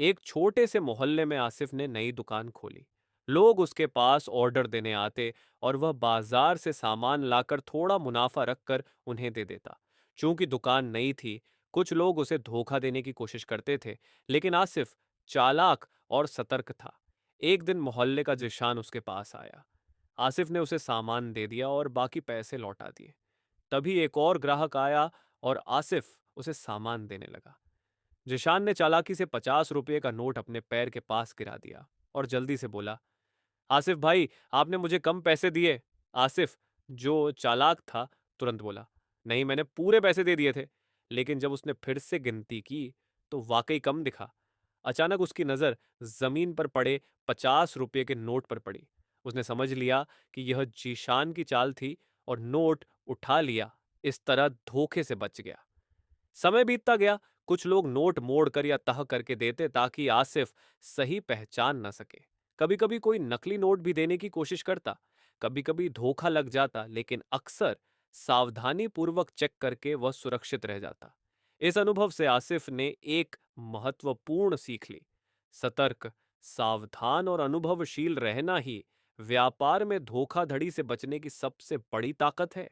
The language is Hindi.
एक छोटे से मोहल्ले में आसिफ ने नई दुकान खोली। लोग उसके पास ऑर्डर देने आते और वह बाजार से सामान लाकर थोड़ा मुनाफा रखकर उन्हें दे देता। चूंकि दुकान नई थी, कुछ लोग उसे धोखा देने की कोशिश करते थे, लेकिन आसिफ चालाक और सतर्क था। एक दिन मोहल्ले का जिशान उसके पास आया। आसिफ ने उसे सामान दे दिया और बाकी पैसे लौटा दिए। तभी एक और ग्राहक आया और आसिफ उसे सामान देने लगा। जिशान ने चालाकी से 50 रुपये का नोट अपने पैर के पास गिरा दिया और जल्दी से बोला, आसिफ भाई, आपने मुझे कम पैसे दिए। आसिफ, जो चालाक था, तुरंत बोला, नहीं, मैंने पूरे पैसे दे दिए थे। लेकिन जब उसने फिर से गिनती की तो वाकई कम दिखा। अचानक उसकी नजर जमीन पर पड़े 50 रुपये के नोट पर पड़ी। उसने समझ लिया कि यह जीशान की चाल थी और नोट उठा लिया। इस तरह धोखे से बच गया। समय बीतता गया। कुछ लोग नोट मोड़कर या तह करके देते ताकि आसिफ सही पहचान न सके। कभी कभी कोई नकली नोट भी देने की कोशिश करता। कभी कभी धोखा लग जाता, लेकिन अक्सर सावधानी पूर्वक चेक करके वह सुरक्षित रह जाता। इस अनुभव से आसिफ ने एक महत्वपूर्ण सीख ली। सतर्क, सावधान और अनुभवशील रहना ही व्यापार में धोखाधड़ी से बचने की सबसे बड़ी ताकत है।